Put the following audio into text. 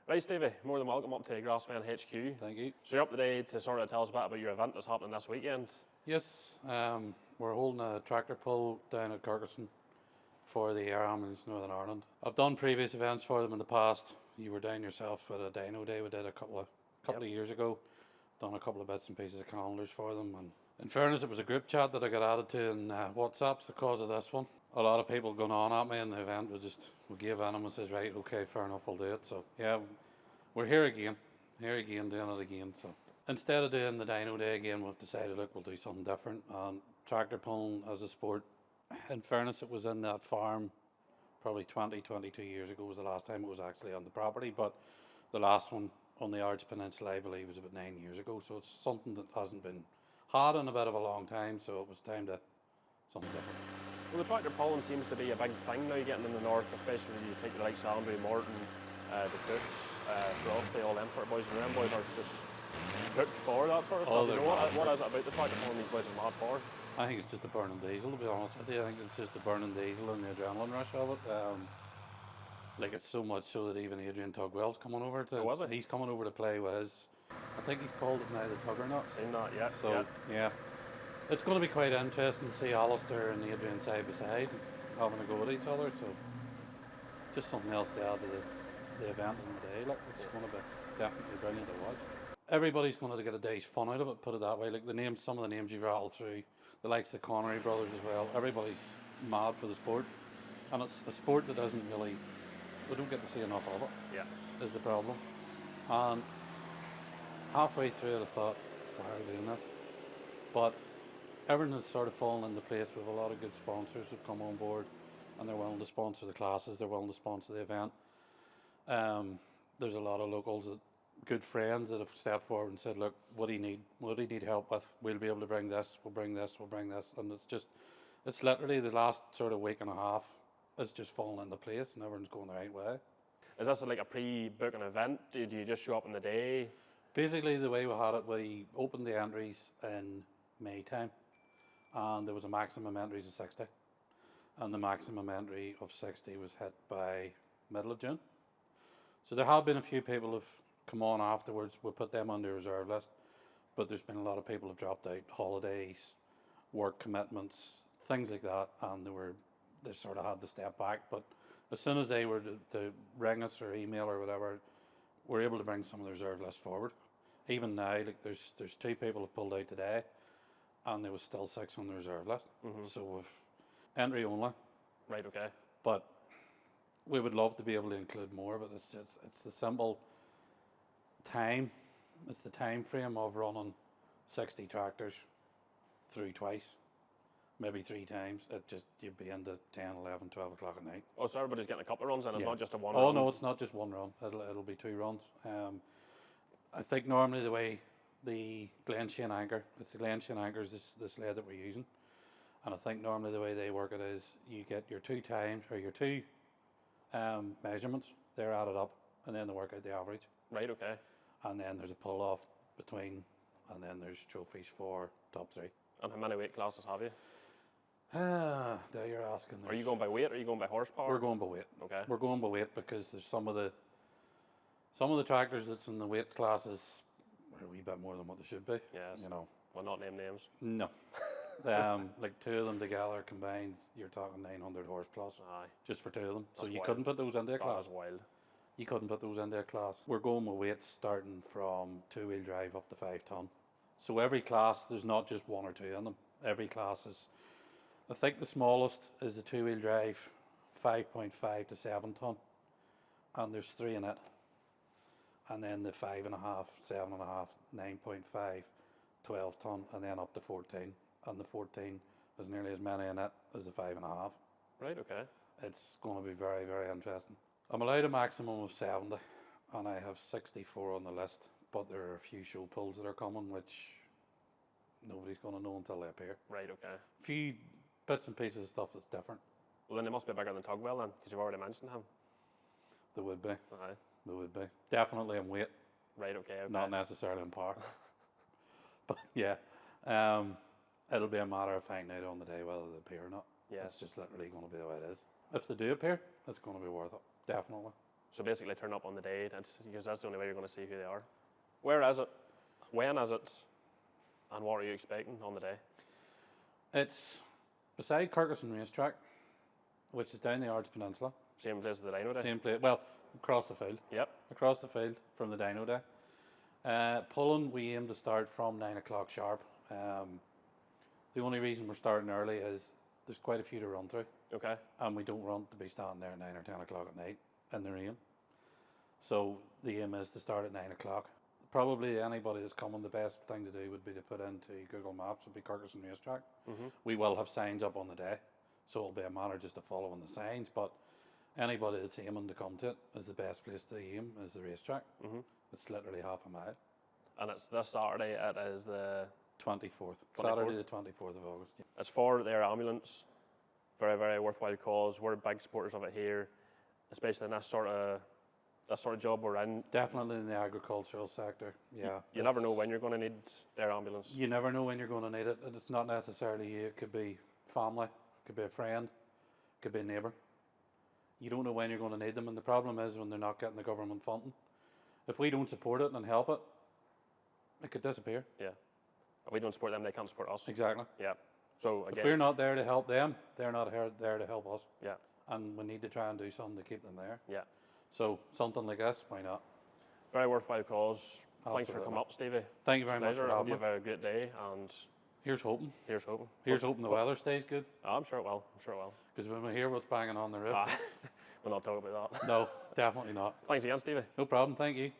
Right, Stevie, more than welcome up to GRASSMEN HQ. Thank you. So you're up today to sort of tell us a bit about your event that's happening this weekend. Yes, we're holding a tractor pull down at Ferguson for the Air Ambulance Northern Ireland. I've done previous events for them in the past. You were down yourself at a Dino Day we did a couple of years ago. Done a couple of bits and pieces of calendars for them, and in fairness it was a group chat that I got added to in WhatsApp's the cause of this one. A lot of people going on at me in the event. We gave in and says, right, okay, fair enough, we'll do it. So yeah, we're here again doing it again. So instead of doing the Dino Day again, we've decided, look, we'll do something different. And tractor pulling as a sport, in fairness, it was in that farm probably 22 years ago was the last time it was actually on the property, but the last one on the Ards Peninsula, I believe, was about 9 years ago. So it's something that hasn't been had in a bit of a long time, so it was time to something different. Well, the tractor pulling seems to be a big thing now, getting in the north, especially when you take the likes of Andrew Morton, the Cooks, Frosty, all them sort of boys, and them boys are just cooked for that sort of stuff. You know, what is it about the tractor pulling these boys are mad for? I think it's just the burning diesel, to be honest with you. I think it's just the burning diesel and the adrenaline rush of it. Like, it's so much so that even Adrian Tugwell's coming over to. Oh, was it? He's coming over to play with his. I think he's called it now the Tuggernuts. Seen that, yeah. So yeah, it's going to be quite interesting to see Alistair and Adrian side by side having a go at each other. So just something else to add to the event in the day. Like, it's going to be definitely brilliant to watch. Everybody's going to get a day's fun out of it. Put it that way. Like some of the names you've rattled through, the likes of the Connery brothers as well. Everybody's mad for the sport, and it's a sport that doesn't really. We don't get to see enough of it. Yeah, is the problem. And halfway through it, I thought, why are we doing this? But everything has sort of fallen into place with a lot of good sponsors who've come on board, and they're willing to sponsor the classes, they're willing to sponsor the event. There's a lot of locals, good friends that have stepped forward and said, look, what do you need help with? We'll be able to bring this, we'll bring this. And it's literally the last sort of week and a half, it's just fallen into place and everyone's going the right way. Is this like a pre-booking event? Do you just show up in the day? Basically, the way we had it, we opened the entries in May time, and there was a maximum entries of 60, and the maximum entry of 60 was hit by middle of June. So there have been a few people who've come on afterwards. We put them on the reserve list, but there's been a lot of people who've dropped out, holidays, work commitments, things like that, and they sort of had to step back. But as soon as they were to ring us or email or whatever, we're able to bring some of the reserve list forward. Even now, like there's 2 people who've pulled out today, and there was still 6 on the reserve list. Mm-hmm. So we've entry only. Right. Okay. But we would love to be able to include more. But it's the simple time. It's the time frame of running 60 tractors through twice, maybe 3 times. You'd be into 10, 11, 12 o'clock at night. Oh, so everybody's getting a couple of runs, and it's not just a one. Oh run. no, it's not just one run. It'll be 2 runs. I think normally the way the Glenshane anchor, it's the Glenshane anchor is this sled that we're using, and I think normally the way they work it is you get your 2 times or your 2 measurements. They're added up, and then they work out the average. Right. Okay. And then there's a pull off between, and then there's trophies for top 3. And how many weight classes have you? Now you're asking. Are you going by weight or are you going by horsepower? We're going by weight. Okay. We're going by weight because there's some of the tractors that's in the weight classes are a wee bit more than what they should be. Yes. You know. Well, not name names. No. Like 2 of them together combined, you're talking 900 horse plus. Aye. Just for 2 of them. That's so you wild. couldn't put those into a class. That's wild. You couldn't put those into a class. We're going with weights starting from 2-wheel drive up to 5 ton. So every class, there's not just 1 or 2 in them. Every class is, I think the smallest is the 2-wheel drive, 5.5 to 7 ton. And there's 3 in it. And then the 5.5, 7.5, 9.5, 12 ton, and then up to 14. And the 14 is nearly as many in it as the 5.5. Right. Okay. It's going to be very, very interesting. I'm allowed a maximum of 70, and I have 64 on the list, but there are a few show pulls that are coming, which nobody's going to know until they appear. Right. Okay. A few bits and pieces of stuff that's different. Well, then they must be bigger than Tugwell then, because you've already mentioned him. There would be. Aye. There would be. Definitely in weight. Right. Okay. Not necessarily in power. But yeah, it'll be a matter of finding out on the day whether they appear or not. Yeah. It's just literally going to be the way it is. If they do appear, it's going to be worth it. Definitely. So basically turn up on the day, because that's the only way you're going to see who they are. Where is it? When is it? And what are you expecting on the day? It's beside Carcassonne Racetrack, which is down the Ards Peninsula. Same place as the Dino Day? Same place, well, across the field. Yep. Across the field from the Dino Day. Pulling, we aim to start from 9 o'clock sharp. The only reason we're starting early is there's quite a few to run through. Okay. And we don't want to be standing there at 9 or 10 o'clock at night in the rain. So the aim is to start at 9 o'clock. Probably anybody that's coming, the best thing to do would be to put into Google Maps, would be Carcassonne Racetrack. We will have signs up on the day, so it'll be a matter just of following the signs, but anybody that's aiming to come to it is the best place to aim, is the racetrack. It's literally half a mile. And it's this Saturday, it is the 24th. Saturday the 24th of August. Yeah. It's for the air ambulance. Very, very worthwhile cause. We're big supporters of it here, especially in that sort of job we're in. Definitely in the agricultural sector, yeah. You never know when you're going to need the air ambulance. You never know when you're going to need it. It's not necessarily you. It could be family, it could be a friend, it could be a neighbour. You don't know when you're going to need them, and the problem is when they're not getting the government funding. If we don't support it and help it, it could disappear. Yeah. If we don't support them, they can't support us. Exactly. Yeah. So again, if we're not there to help them, they're not there to help us. Yeah. And we need to try and do something to keep them there. Yeah. So something like this, why not? Very worthwhile cause. Absolutely. Thanks for coming up, Stevie. Thank you very much for I hope having you me. have a great day, and Here's hoping. here's hoping. Here's hoping the weather stays good. Oh, I'm sure it will. I'm sure it will. Because when we hear what's banging on the roof, We'll not talk about that. no, definitely not. Thanks again, Stevie. No problem. Thank you.